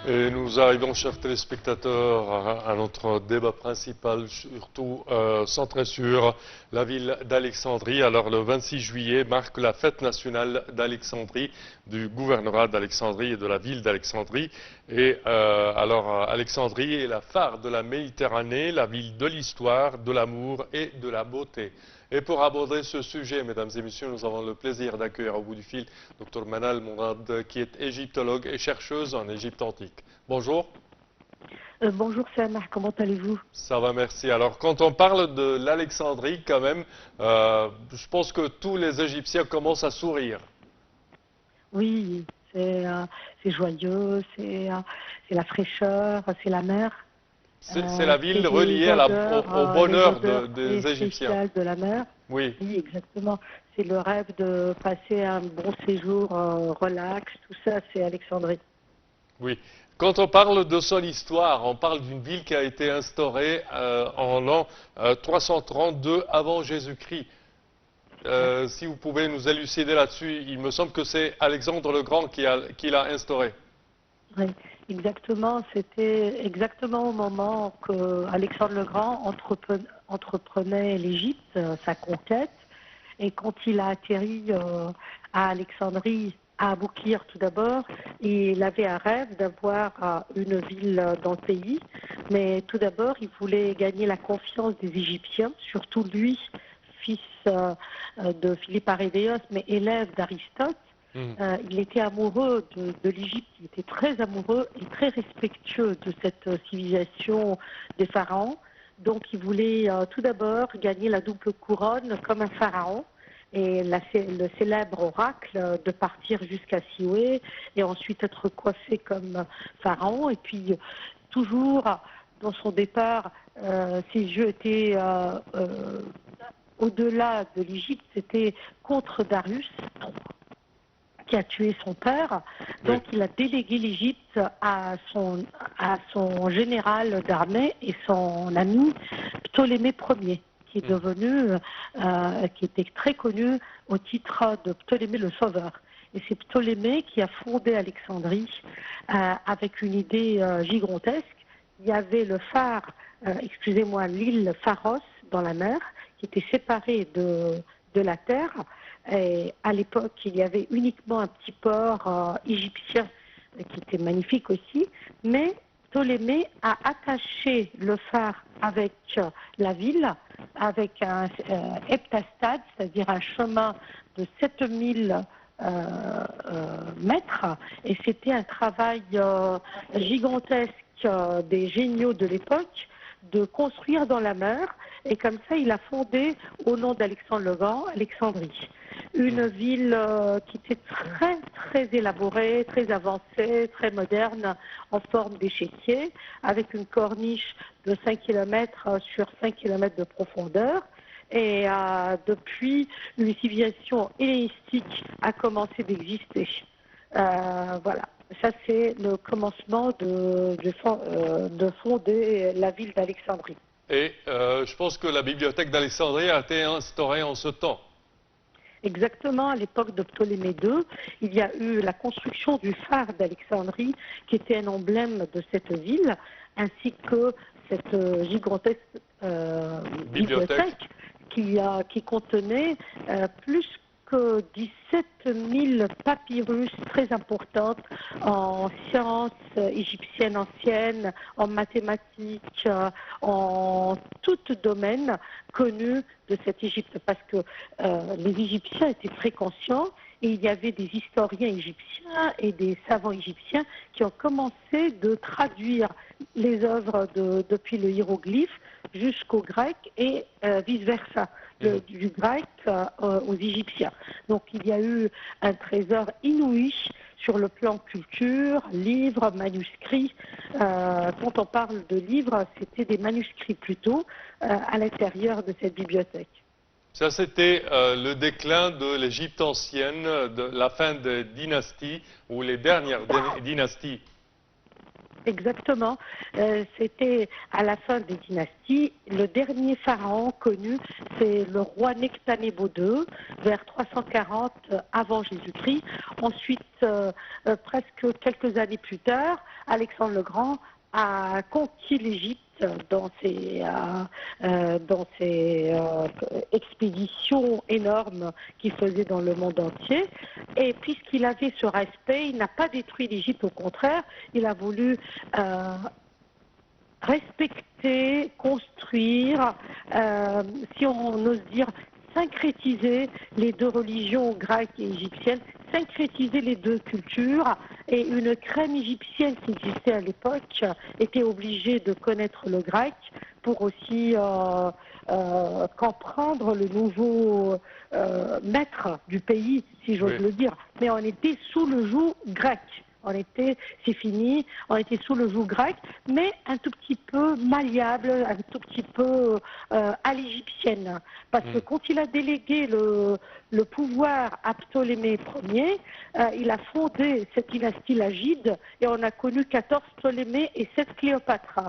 Et nous arrivons, chers téléspectateurs, à notre débat principal, surtout centré sur la ville d'Alexandrie. Alors, le 26 juillet marque la fête nationale d'Alexandrie, du gouvernorat d'Alexandrie et de la ville d'Alexandrie. Et Alexandrie est la phare de la Méditerranée, la ville de l'histoire, de l'amour et de la beauté. Et pour aborder ce sujet, mesdames et messieurs, nous avons le plaisir d'accueillir au bout du fil Dr Manal Mourad, qui est égyptologue et chercheuse en Égypte antique. Bonjour. Bonjour Samah, comment allez-vous? Ça va, merci. Alors, quand on parle de l'Alexandrie, quand même, je pense que tous les Égyptiens commencent à sourire. Oui, c'est joyeux, c'est la fraîcheur, c'est la mer. C'est la ville C'est reliée au les bonheur odeurs des très Égyptiens. spéciales de la mer. Oui. Oui, exactement. C'est le rêve de passer un bon séjour relax, tout ça, c'est Alexandrie. Oui. Quand on parle de son histoire, on parle d'une ville qui a été instaurée en l'an 332 avant Jésus-Christ. Si vous pouvez nous élucider là-dessus, il me semble que c'est Alexandre le Grand qui l'a instauré. Oui, exactement. C'était exactement au moment que Alexandre le Grand entreprenait l'Égypte, sa conquête. Et quand il a atterri à Alexandrie, à Aboukir tout d'abord, il avait un rêve d'avoir une ville dans le pays. Mais tout d'abord, il voulait gagner la confiance des Égyptiens, surtout lui, fils de Philippe Arédéos, mais élève d'Aristote. Il était amoureux de l'Égypte, il était très amoureux et très respectueux de cette civilisation des pharaons. Donc il voulait tout d'abord gagner la double couronne comme un pharaon et le célèbre oracle de partir jusqu'à Sioué et ensuite être coiffé comme pharaon. Et puis toujours dans son départ, ses yeux étaient au-delà de l'Égypte, c'était contre Darius qui a tué son père. Donc il a délégué l'Égypte à son général d'armée et son ami Ptolémée Ier, qui est devenu, qui était très connu au titre de Ptolémée le Sauveur. Et c'est Ptolémée qui a fondé Alexandrie avec une idée gigantesque. Il y avait le phare, l'île Pharos dans la mer, qui était séparée de la terre. Et à l'époque, il y avait uniquement un petit port égyptien qui était magnifique aussi, mais Ptolémée a attaché le phare avec la ville, avec un heptastade, c'est-à-dire un chemin de 7000 mètres, et c'était un travail gigantesque des géniaux de l'époque de construire dans la mer, et comme ça il a fondé au nom d'Alexandre le Grand, Alexandrie. Une ville qui était très très élaborée, très avancée, très moderne, en forme d'échiquier, avec une corniche de 5 km sur 5 km de profondeur. Et depuis, une civilisation hellénistique a commencé d'exister. Voilà, ça c'est le commencement de fonder la ville d'Alexandrie. Et je pense que la bibliothèque d'Alexandrie a été instaurée en ce temps. Exactement, à l'époque de Ptolémée II, il y a eu la construction du phare d'Alexandrie, qui était un emblème de cette ville, ainsi que cette gigantesque bibliothèque qui contenait plus que 17 000 papyrus très importantes en sciences égyptiennes anciennes, en mathématiques, en tout domaine connu de cette Égypte, parce que les Égyptiens étaient très conscients et il y avait des historiens égyptiens et des savants égyptiens qui ont commencé de traduire les œuvres depuis le hiéroglyphe jusqu'au grec et vice-versa, du grec aux Égyptiens. Donc il y a eu un trésor inouï sur le plan culture, livres, manuscrits. Quand on parle de livres, c'était des manuscrits plutôt à l'intérieur de cette bibliothèque. Ça, c'était le déclin de l'Égypte ancienne, de la fin des dynasties, ou les dernières dynasties. Exactement. C'était à la fin des dynasties. Le dernier pharaon connu, c'est le roi Nectanebo II, vers 340 avant Jésus-Christ. Ensuite, presque quelques années plus tard, Alexandre le Grand a conquis l'Égypte dans ses expéditions énormes qu'il faisait dans le monde entier. Et puisqu'il avait ce respect, il n'a pas détruit l'Égypte, au contraire, il a voulu respecter, construire, si on ose dire, syncrétiser les deux religions grecques et égyptiennes, syncrétiser les deux cultures, et une crème égyptienne qui existait à l'époque était obligée de connaître le grec pour aussi comprendre le nouveau maître du pays, si j'ose le dire. Mais on était sous le joug grec. C'est fini, on était sous le joug grec, mais un tout petit peu malléable, un tout petit peu à l'égyptienne. Parce que quand il a délégué le pouvoir à Ptolémée Ier, il a fondé cette dynastie lagide et on a connu 14 Ptolémées et 7 Cléopâtre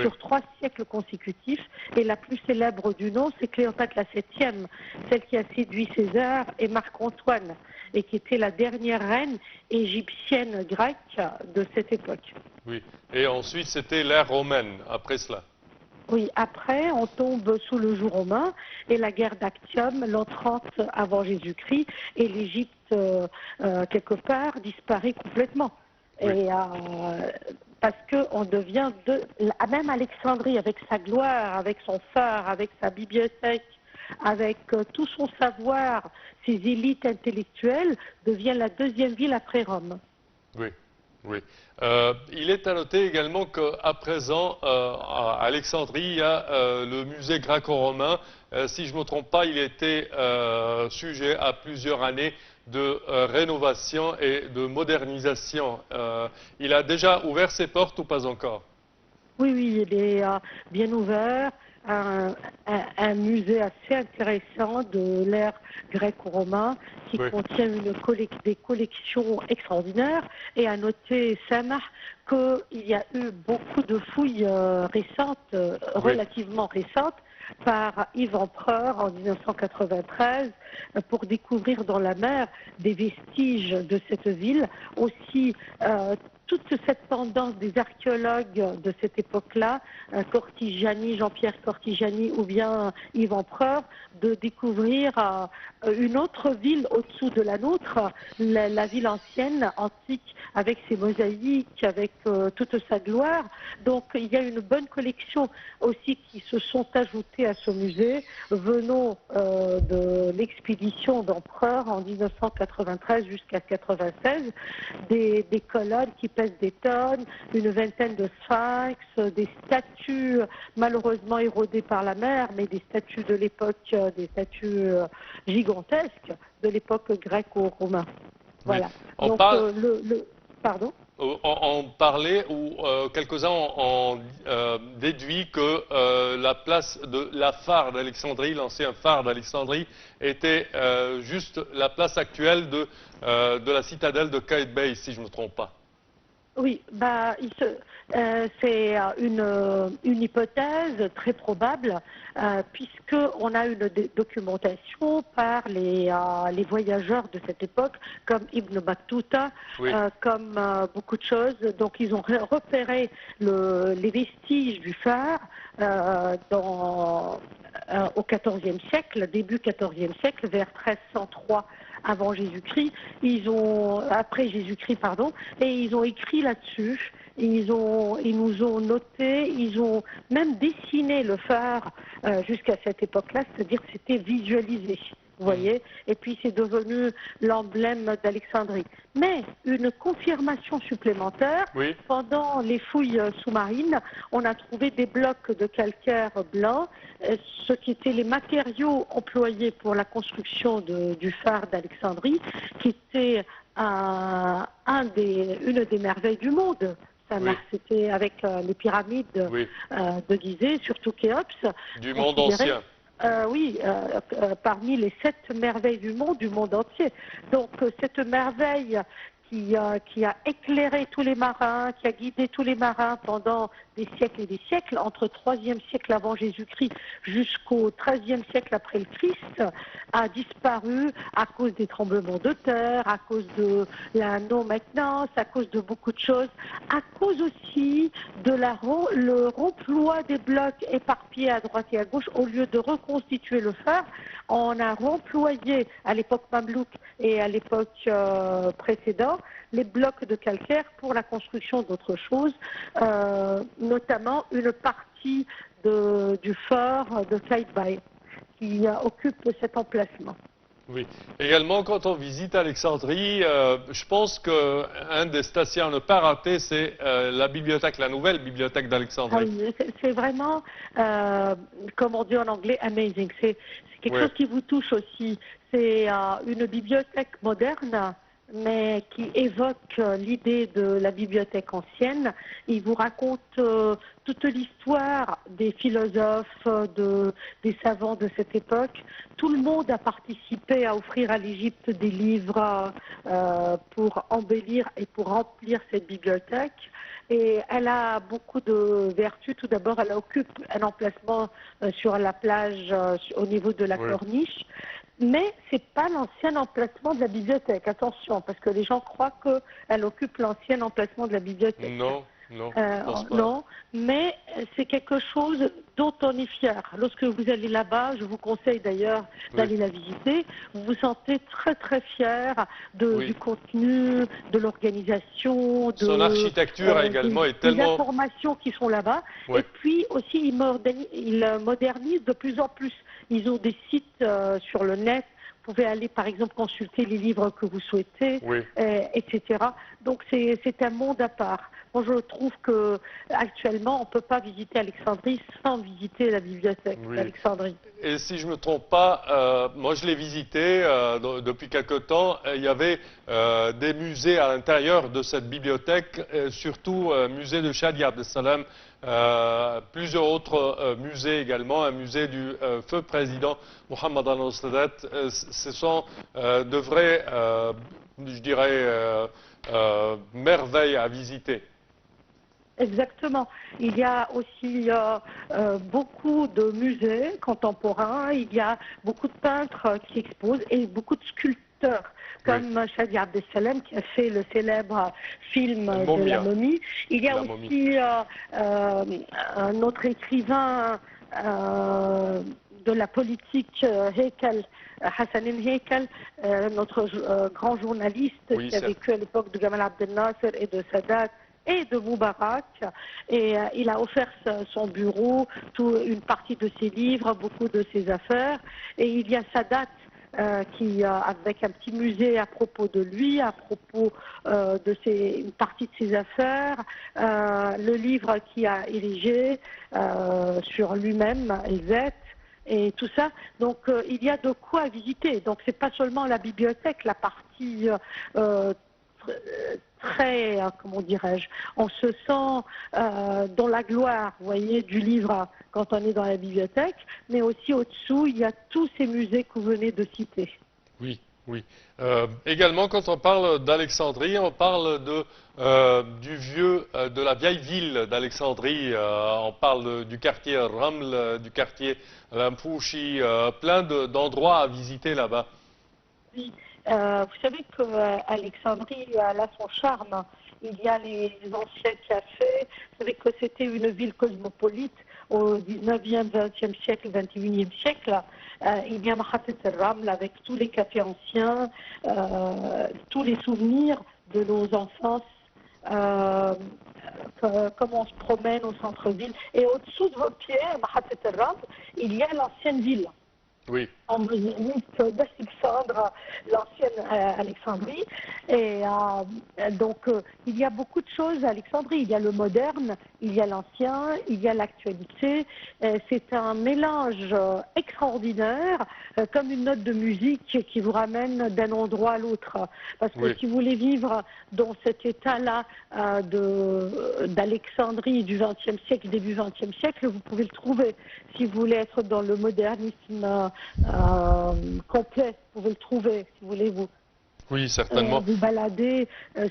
sur 3 siècles consécutifs. Et la plus célèbre du nom, c'est Cléopâtre la 7e, celle qui a séduit César et Marc-Antoine, et qui était la dernière reine égyptienne grecque de cette époque. Oui, et ensuite c'était l'ère romaine, après cela. Oui, après on tombe sous le joug romain et la guerre d'Actium, l'an 30 avant Jésus-Christ, et l'Égypte, quelque part, disparaît complètement. Oui. Et parce qu'on devient, même Alexandrie, avec sa gloire, avec son phare, avec sa bibliothèque, avec tout son savoir, ses élites intellectuelles, devient la deuxième ville après Rome. Oui, oui. Il est à noter également qu'à présent, à Alexandrie, il y a le musée gréco-romain. Si je ne me trompe pas, il était sujet à plusieurs années de rénovation et de modernisation. Il a déjà ouvert ses portes ou pas encore? Oui, oui, il est bien ouvert. Un musée assez intéressant de l'ère gréco-romain qui contient des collections extraordinaires. Et à noter, Samah, qu'il y a eu beaucoup de fouilles récentes, relativement récentes, par Yves Empereur en 1993 pour découvrir dans la mer des vestiges de cette ville. Aussi, toute cette tendance des archéologues de cette époque-là, Cortigiani, Jean-Pierre Cortigiani ou bien Yves Empereur, de découvrir une autre ville au-dessous de la nôtre, la ville ancienne, antique, avec ses mosaïques, avec toute sa gloire. Donc il y a une bonne collection aussi qui se sont ajoutées à ce musée, venant de l'expédition d'Empereur en 1993 jusqu'à 1996, des colonnes qui pèsent des tonnes, une vingtaine de sphinx, des statues malheureusement érodées par la mer, mais des statues de l'époque, des statues gigantesques de l'époque grecque-romaine. Voilà. Donc pardon. On parlait, ou quelques-uns ont déduit que la place de la phare d'Alexandrie, l'ancien phare d'Alexandrie, était juste la place actuelle de la citadelle de Qaït-Bey, si je ne me trompe pas. Oui, c'est une hypothèse très probable, puisqu'on a une documentation par les voyageurs de cette époque, comme Ibn Battuta, comme beaucoup de choses. Donc ils ont repéré les vestiges du phare au XIVe siècle, début XIVe siècle, vers 1303 avant Jésus-Christ, après Jésus-Christ, pardon, et ils ont écrit là-dessus, ils nous ont noté, ils ont même dessiné le phare jusqu'à cette époque-là, c'est-à-dire que c'était visualisé. Vous voyez, et puis c'est devenu l'emblème d'Alexandrie. Mais une confirmation supplémentaire, pendant les fouilles sous-marines, on a trouvé des blocs de calcaire blanc, ce qui étaient les matériaux employés pour la construction du phare d'Alexandrie, qui était une des merveilles du monde. C'était avec les pyramides de Gizeh, surtout Khéops. Du monde ancien. Parmi les 7 merveilles du monde entier. Donc cette merveille qui a éclairé tous les marins, qui a guidé tous les marins pendant des siècles et des siècles, entre 3e siècle avant Jésus-Christ jusqu'au 13e siècle après le Christ, a disparu à cause des tremblements de terre, à cause de la non-maintenance, à cause de beaucoup de choses, à cause aussi de le remploi des blocs éparpillés à droite et à gauche. Au lieu de reconstituer le phare, on a remployé à l'époque mamelouk et à l'époque précédente les blocs de calcaire pour la construction d'autres choses, notamment une partie du fort de Qaïtbaï qui occupe cet emplacement. Oui. Également, quand on visite Alexandrie, je pense qu'un des stations à ne pas rater, c'est la bibliothèque, la nouvelle bibliothèque d'Alexandrie. Ah oui, c'est vraiment, comme on dit en anglais, amazing. C'est quelque chose qui vous touche aussi. C'est une bibliothèque moderne, mais qui évoque l'idée de la bibliothèque ancienne. Il vous raconte toute l'histoire des philosophes, des savants de cette époque. Tout le monde a participé à offrir à l'Égypte des livres pour embellir et pour remplir cette bibliothèque. Et elle a beaucoup de vertus. Tout d'abord, elle occupe un emplacement sur la plage au niveau de la corniche. Mais ce n'est pas l'ancien emplacement de la bibliothèque, attention, parce que les gens croient qu'elle occupe l'ancien emplacement de la bibliothèque. Non, non, je pense pas. Non, mais c'est quelque chose dont on est fier. Lorsque vous allez là-bas, je vous conseille d'ailleurs d'aller la visiter, vous vous sentez très très fier du contenu, de l'organisation, son architecture également est tellement... des informations qui sont là-bas. Et puis aussi, ils modernisent de plus en plus. Ils ont des sites sur le net. Vous pouvez aller, par exemple, consulter les livres que vous souhaitez, etc. Donc, c'est un monde à part. Moi, je trouve qu'actuellement, on ne peut pas visiter Alexandrie sans visiter la bibliothèque d'Alexandrie. Et si je ne me trompe pas, moi, je l'ai visité depuis quelque temps. Il y avait des musées à l'intérieur de cette bibliothèque, surtout musée de Shadi Abdel Salam, plusieurs autres musées également, un musée du feu président Mohamed Al-Sadat. Ce sont de vraies, je dirais, merveilles à visiter. Exactement. Il y a aussi beaucoup de musées contemporains, il y a beaucoup de peintres qui exposent et beaucoup de sculpteurs, comme Shadi Abdel Salam qui a fait le célèbre film de la momie. Il y a aussi un autre écrivain de la politique, Hekel, Hassan Hekel, notre grand journaliste qui a vécu à l'époque de Gamal Abdel Nasser et de Sadat et de Moubarak, et il a offert son bureau, une partie de ses livres, beaucoup de ses affaires, et il y a Sadat avec un petit musée à propos de lui, à propos une partie de ses affaires, le livre qu'il a érigé sur lui-même, Helvet, et tout ça. Donc il y a de quoi visiter. Donc c'est pas seulement la bibliothèque, la partie très, comment dirais-je, on se sent dans la gloire, vous voyez, du livre quand on est dans la bibliothèque, mais aussi au-dessous, il y a tous ces musées que vous venez de citer. Oui, oui. Également, quand on parle d'Alexandrie, on parle de la vieille ville d'Alexandrie. On parle du quartier Raml, du quartier Lamfouchi, plein d'endroits à visiter là-bas. Oui. Vous savez qu'Alexandrie a son charme. Il y a les anciens cafés. Vous savez que c'était une ville cosmopolite au 19e, 20e siècle, 21e siècle. Il y a Mahatet el-Raml avec tous les cafés anciens, tous les souvenirs de nos enfances, comme on se promène au centre-ville. Et au-dessous de vos pieds, à Mahatet el-Raml, il y a l'ancienne ville. Oui. En Mosulite d'Alexandre, l'ancienne Alexandrie. Et donc, il y a beaucoup de choses à Alexandrie. Il y a le moderne, il y a l'ancien, il y a l'actualité. C'est un mélange extraordinaire, comme une note de musique qui vous ramène d'un endroit à l'autre. Parce que si vous voulez vivre dans cet état-là d'Alexandrie du XXe siècle, début XXe siècle, vous pouvez le trouver. Si vous voulez être dans le modernisme complet, vous pouvez le trouver, si voulez-vous. Oui, certainement. Vous balader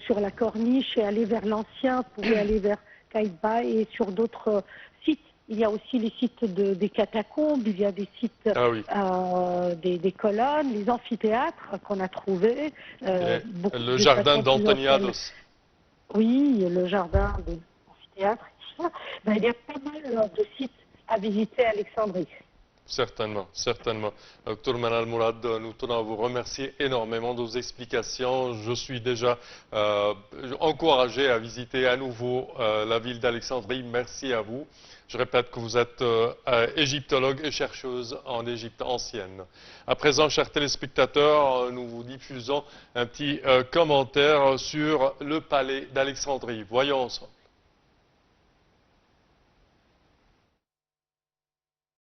sur la corniche et aller vers l'ancien, vous pouvez aller vers Qaïba et sur d'autres sites. Il y a aussi les sites des catacombes, il y a des sites, Ah oui. des colonnes, les amphithéâtres qu'on a trouvés. Le jardin d'Antoniados. Oui, le jardin de l'amphithéâtre. Ben, il y a pas mal de sites à visiter à Alexandrie. Certainement, certainement. Docteur Manal Mourad, nous tenons à vous remercier énormément de vos explications. Je suis déjà encouragé à visiter à nouveau la ville d'Alexandrie. Merci à vous. Je répète que vous êtes égyptologue et chercheuse en Égypte ancienne. À présent, chers téléspectateurs, nous vous diffusons un petit commentaire sur le palais d'Alexandrie. Voyons ensemble.